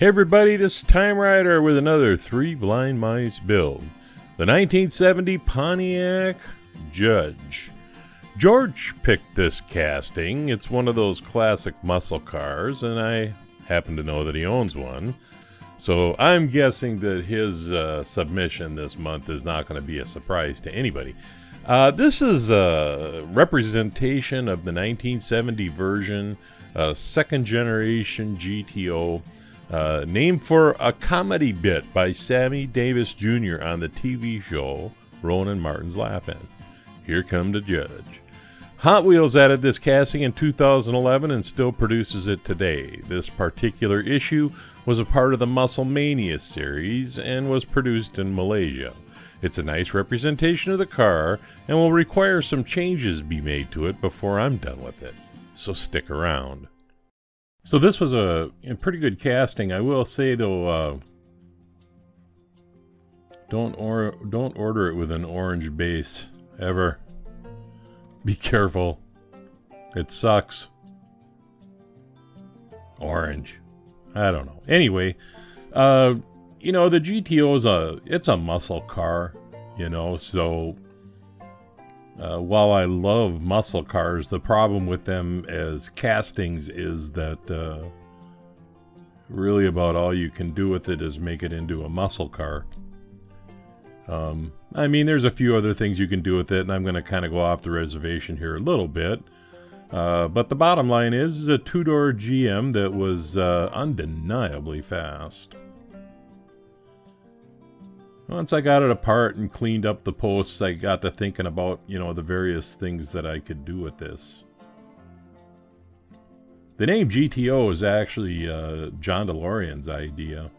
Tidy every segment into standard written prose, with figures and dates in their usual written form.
Hey everybody, this is TimeRider with another Three Blind Mice build. The 1970 Pontiac Judge. George picked this casting. It's one of those classic muscle cars, and I happen to know that he owns one. So I'm guessing that his submission this month is not going to be a surprise to anybody. This is a representation of the 1970 version, second generation GTO. Named for a comedy bit by Sammy Davis Jr. on the TV show Rowan Martin's Laugh-In. Here come the judge. Hot Wheels added this casting in 2011 and still produces it today. This particular issue was a part of the Muscle Mania series and was produced in Malaysia. It's a nice representation of the car and will require some changes be made to it before I'm done with it. So stick around. So this was a pretty good casting. I will say though, don't order it with an orange base ever. Be careful. It sucks. Orange. I don't know. Anyway, the GTO is a muscle car, so while I love muscle cars, the problem with them as castings is that really about all you can do with it is make it into a muscle car. There's a few other things you can do with it, and I'm going to kind of go off the reservation here a little bit. But the bottom line is a two-door GM that was undeniably fast. Once I got it apart and cleaned up the posts, I got to thinking about, the various things that I could do with this. The name GTO is actually John DeLorean's idea.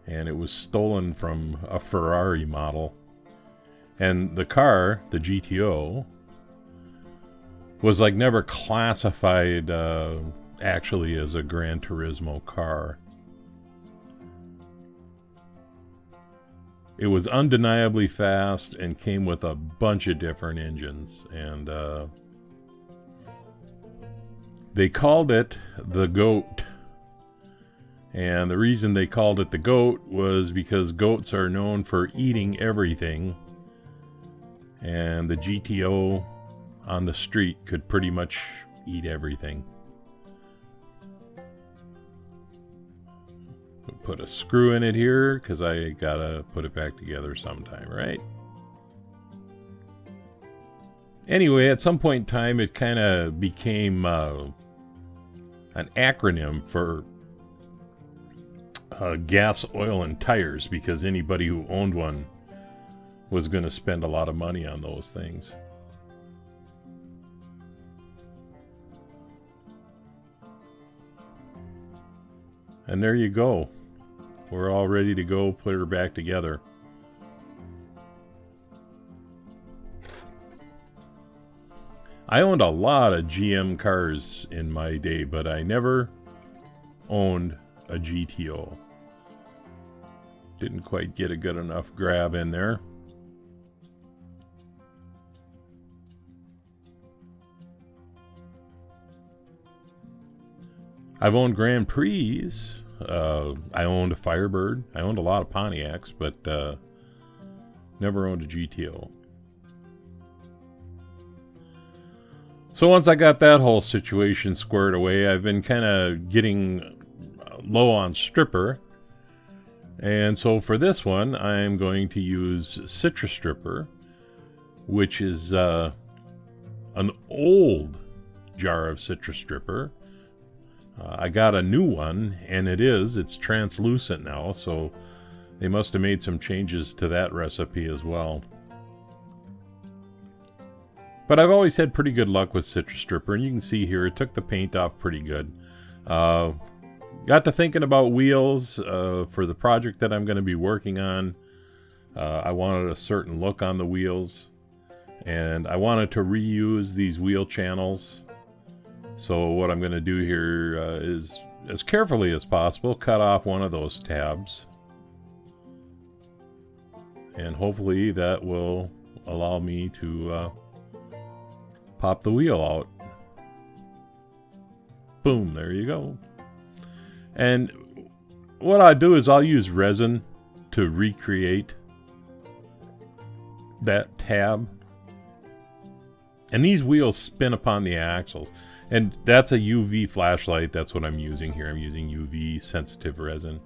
And it was stolen from a Ferrari model. And the car, the GTO, was never classified actually as a Gran Turismo car. It was undeniably fast and came with a bunch of different engines. And they called it the GOAT. And the reason they called it the GOAT was because goats are known for eating everything. And the GTO on the street could pretty much eat everything. Put a screw in it here because I gotta put it back together sometime, right? Anyway, at some point in time, it kind of became an acronym for gas, oil, and tires, because anybody who owned one was going to spend a lot of money on those things. And there you go. We're all ready to go put her back together. I owned a lot of GM cars in my day, but I never owned a GTO. Didn't quite get a good enough grab in there. I've owned Grand Prix. I owned a Firebird. I owned a lot of Pontiacs, but never owned a GTO. So once I got that whole situation squared away, I've been kind of getting low on stripper. And so for this one, I'm going to use Citrus Stripper, which is an old jar of Citrus Stripper. I got a new one, and it's translucent now, so they must have made some changes to that recipe as well. But I've always had pretty good luck with Citrus Stripper, and you can see here it took the paint off pretty good. Got to thinking about wheels for the project that I'm going to be working on. I wanted a certain look on the wheels, and I wanted to reuse these wheel channels. So what I'm going to do here is, as carefully as possible, cut off one of those tabs. And hopefully that will allow me to pop the wheel out. Boom, there you go. And what I do is I'll use resin to recreate that tab. And these wheels spin upon the axles. And that's a UV flashlight. That's what I'm using here. I'm using UV sensitive resin.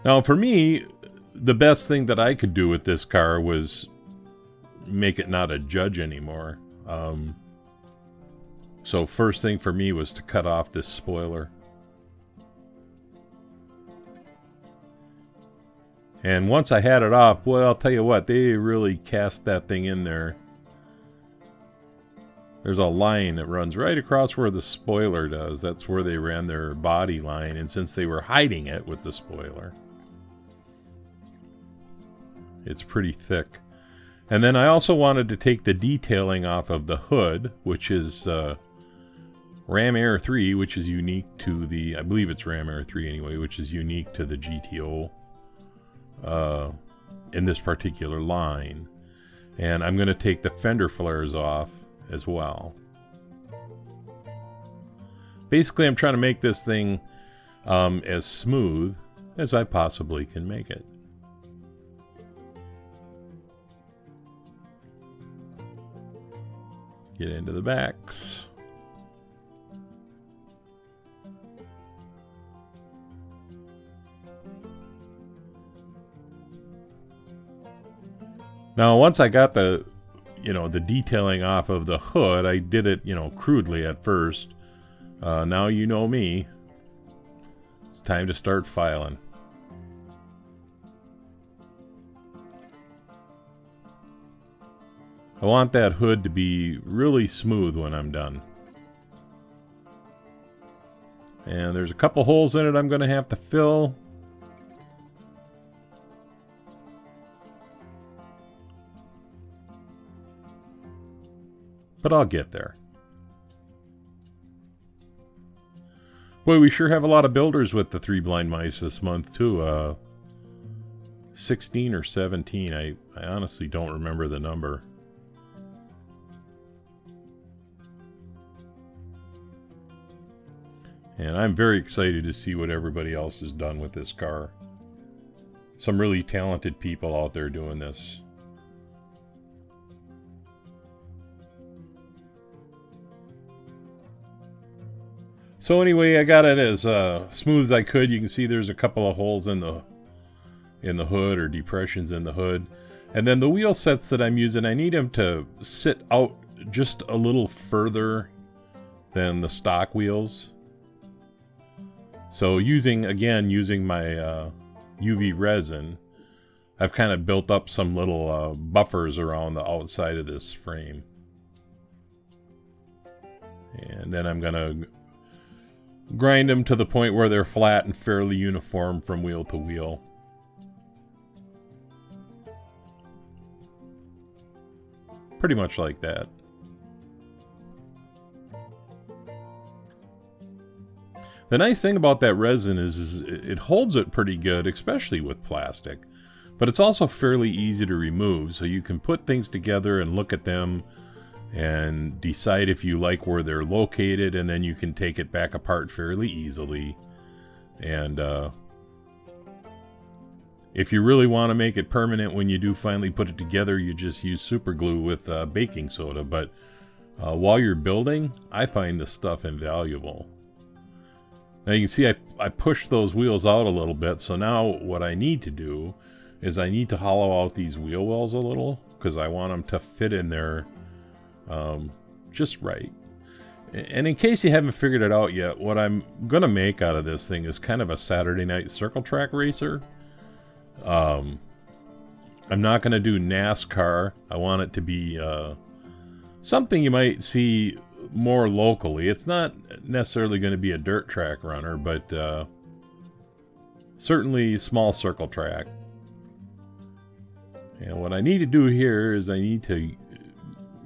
Now for me, the best thing that I could do with this car was make it not a Judge anymore. So first thing for me was to cut off this spoiler. And once I had it off, well, I'll tell you what, they really cast that thing in there. There's a line that runs right across where the spoiler does. That's where they ran their body line. And since they were hiding it with the spoiler, it's pretty thick. And then I also wanted to take the detailing off of the hood, which is Ram Air 3, which is unique to the, I believe it's Ram Air 3 anyway, which is unique to the GTO in this particular line. And I'm going to take the fender flares off as well. Basically, I'm trying to make this thing as smooth as I possibly can make it. Get into the backs. Now, once I got the detailing off of the hood, I did it, crudely at first. Now you know me. It's time to start filing. I want that hood to be really smooth when I'm done. And there's a couple holes in it I'm going to have to fill. But I'll get there. Boy, we sure have a lot of builders with the 3 blind mice this month, too. 16 or 17. I honestly don't remember the number. And I'm very excited to see what everybody else has done with this car. Some really talented people out there doing this. So anyway, I got it as smooth as I could. You can see there's a couple of holes in the hood, or depressions in the hood. And then the wheel sets that I'm using, I need them to sit out just a little further than the stock wheels. So using my UV resin, I've kind of built up some little buffers around the outside of this frame. And then I'm going to grind them to the point where they're flat and fairly uniform from wheel to wheel. Pretty much like that. The nice thing about that resin is it holds it pretty good, especially with plastic. But it's also fairly easy to remove, so you can put things together and look at them and decide if you like where they're located, and then you can take it back apart fairly easily. And if you really want to make it permanent when you do finally put it together, you just use super glue with baking soda. But while you're building, I find this stuff invaluable. Now you can see I pushed those wheels out a little bit, so now what I need to do is I need to hollow out these wheel wells a little, because I want them to fit in there just right. And in case you haven't figured it out yet, what I'm going to make out of this thing is kind of a Saturday night circle track racer. I'm not going to do NASCAR. I want it to be something you might see more locally. It's not necessarily going to be a dirt track runner, but certainly small circle track. And what I need to do here is I need to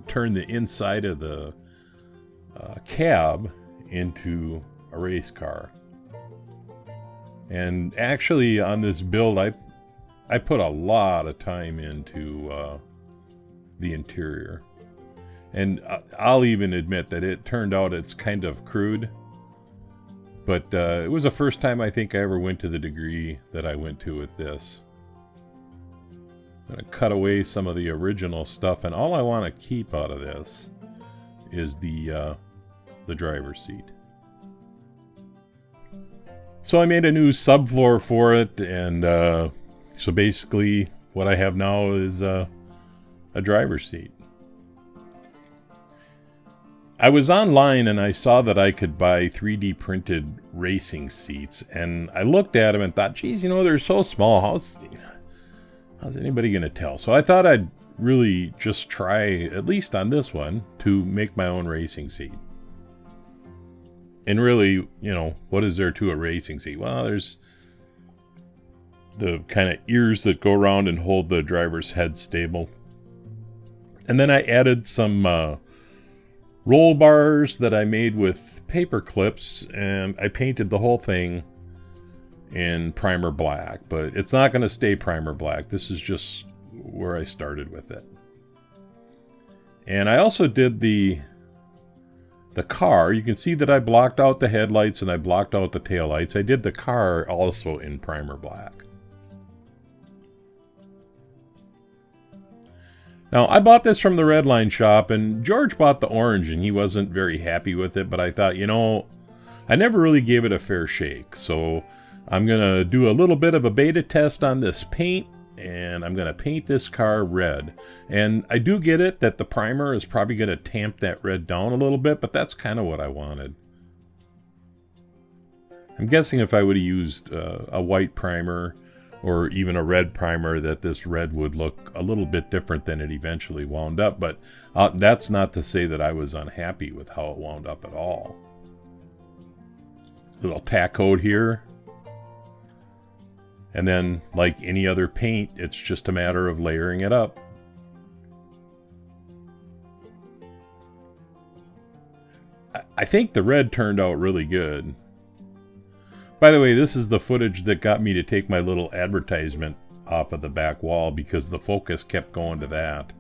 turn the inside of the cab into a race car. And actually on this build, I put a lot of time into the interior. And I'll even admit that it turned out it's kind of crude. But it was the first time I think I ever went to the degree that I went to with this. I'm going to cut away some of the original stuff, and all I want to keep out of this is the driver's seat. So I made a new subfloor for it, and so basically what I have now is a driver's seat. I was online and I saw that I could buy 3D printed racing seats, and I looked at them and thought, geez, you know, they're so small. How's anybody going to tell? So I thought I'd really just try, at least on this one, to make my own racing seat. And really, you know, what is there to a racing seat? Well, there's the kind of ears that go around and hold the driver's head stable. And then I added some roll bars that I made with paper clips, and I painted the whole thing in primer black. But it's not going to stay primer black. This is just where I started with it. And I also did the car. You can see that I blocked out the headlights and I blocked out the taillights. I did the car also in primer black. Now, I bought this from the Redline shop, and George bought the orange, and he wasn't very happy with it, but I thought, you know, I never really gave it a fair shake, so I'm going to do a little bit of a beta test on this paint, and I'm going to paint this car red. And I do get it that the primer is probably going to tamp that red down a little bit, but that's kind of what I wanted. I'm guessing if I would have used a white primer or even a red primer, that this red would look a little bit different than it eventually wound up. But that's not to say that I was unhappy with how it wound up at all. Little tack coat here. And then, like any other paint, it's just a matter of layering it up. I think the red turned out really good. By the way, this is the footage that got me to take my little advertisement off of the back wall because the focus kept going to that.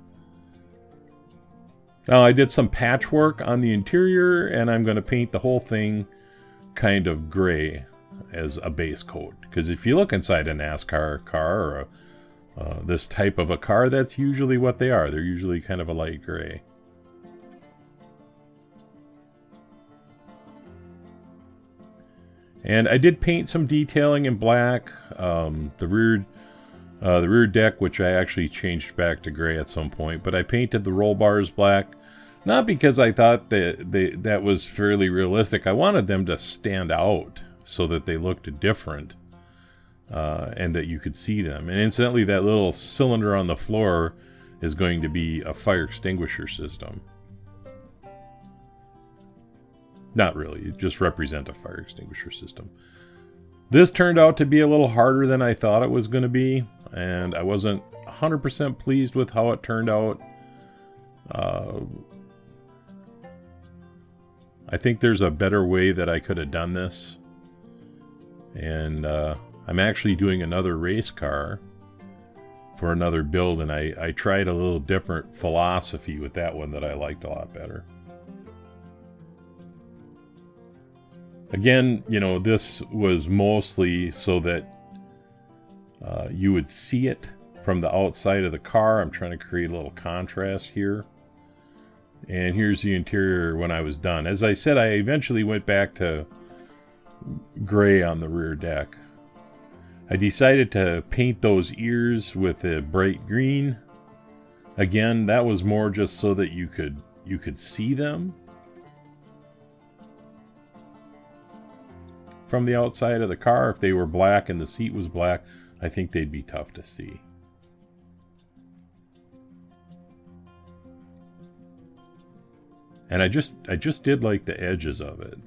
Now, I did some patchwork on the interior, and I'm going to paint the whole thing kind of gray as a base coat. Because if you look inside a NASCAR car or this type of a car, that's usually what they are. They're usually kind of a light gray. And I did paint some detailing in black. The rear deck, which I actually changed back to gray at some point, but I painted the roll bars black, not because I thought that was fairly realistic. I wanted them to stand out so that they looked different, and that you could see them. And incidentally, that little cylinder on the floor is going to be a fire extinguisher system. Not really, it just represents a fire extinguisher system. This turned out to be a little harder than I thought it was going to be, and I wasn't 100% pleased with how it turned out. I think there's a better way that I could have done this. And I'm actually doing another race car for another build, and I tried a little different philosophy with that one that I liked a lot better. Again, you know, this was mostly so that you would see it from the outside of the car. I'm trying to create a little contrast here. And here's the interior when I was done. As I said, I eventually went back to gray on the rear deck. I decided to paint those ears with a bright green. Again, that was more just so that you could see them from the outside of the car. If they were black and the seat was black, I think they'd be tough to see. And I just did like the edges of it.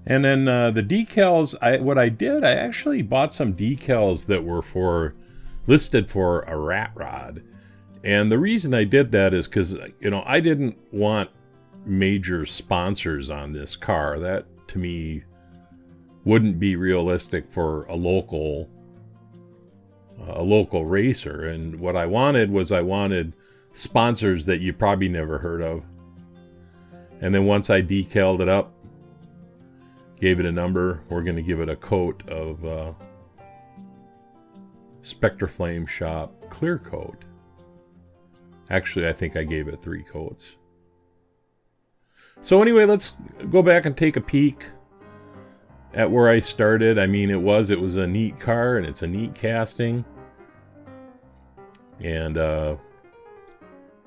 And then the decals, I actually bought some decals that were listed for a rat rod. And the reason I did that is because, you know, I didn't want major sponsors on this car. That, to me, wouldn't be realistic for a local racer. And what I wanted was sponsors that you probably never heard of. And then once I decaled it up, gave it a number, we're going to give it a coat of Spectre Flame Shop clear coat. Actually, I think I gave it 3 coats. So anyway, let's go back and take a peek at where I started. I mean, it was a neat car, and it's a neat casting. And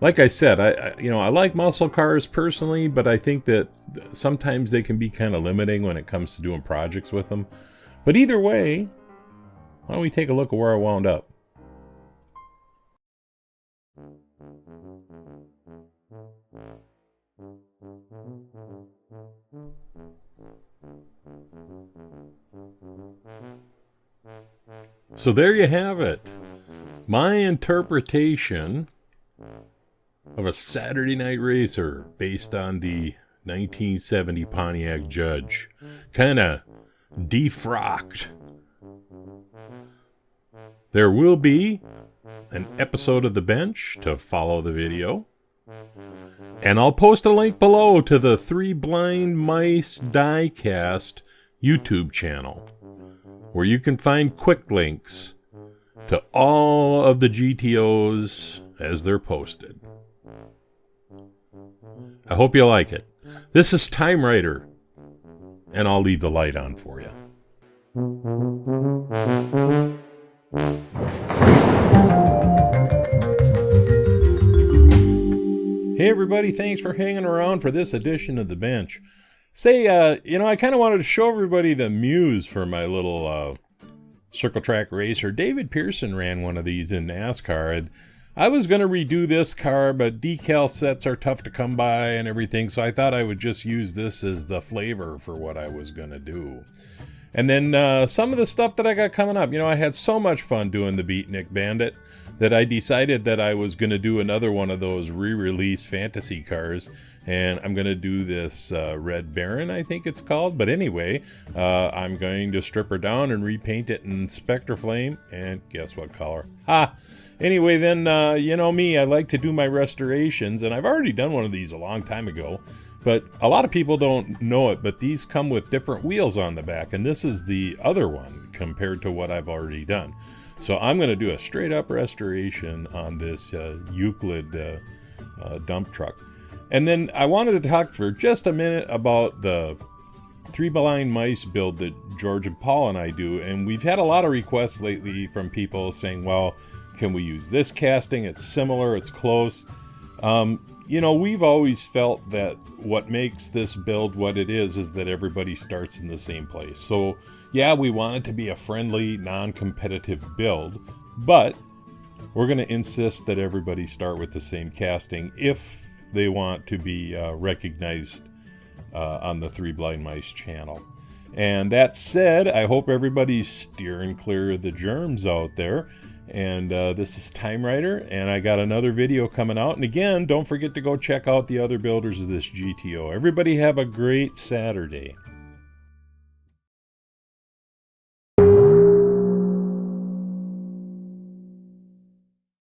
like I said, I like muscle cars personally, but I think that sometimes they can be kind of limiting when it comes to doing projects with them. But either way, why don't we take a look at where I wound up? So there you have it. My interpretation of a Saturday night racer based on the 1970 Pontiac Judge. Kind of defrocked. There will be an episode of The Bench to follow the video. And I'll post a link below to the Three Blind Mice Diecast YouTube channel, where you can find quick links to all of the GTOs as they're posted. I hope you like it. This is TimeRider, and I'll leave the light on for you. Hey everybody, thanks for hanging around for this edition of The Bench. Say, I kind of wanted to show everybody the muse for my little circle track racer. David Pearson ran one of these in NASCAR, and I was going to redo this car, but decal sets are tough to come by and everything, so I thought I would just use this as the flavor for what I was going to do. And then some of the stuff that I got coming up. I had so much fun doing the Beatnik Bandit that I decided that I was going to do another one of those re-release fantasy cars, and I'm going to do this Red Baron, I think it's called. But anyway, I'm going to strip her down and repaint it in Spectre Flame, and guess what color? Anyway, then, me, I like to do my restorations, and I've already done one of these a long time ago, but a lot of people don't know it, but these come with different wheels on the back, and this is the other one compared to what I've already done. So I'm going to do a straight-up restoration on this Euclid dump truck. And then I wanted to talk for just a minute about the Three Blind Mice build that George and Paul and I do, and we've had a lot of requests lately from people saying, well, can we use this casting? It's similar, it's close. We've always felt that what makes this build what it is that everybody starts in the same place. So, yeah, we want it to be a friendly, non-competitive build, but we're going to insist that everybody start with the same casting if they want to be recognized on the Three Blind Mice channel. And that said, I hope everybody's steering clear of the germs out there. And this is TimeRider, and I got another video coming out. And again, don't forget to go check out the other builders of this GTO. Everybody have a great Saturday.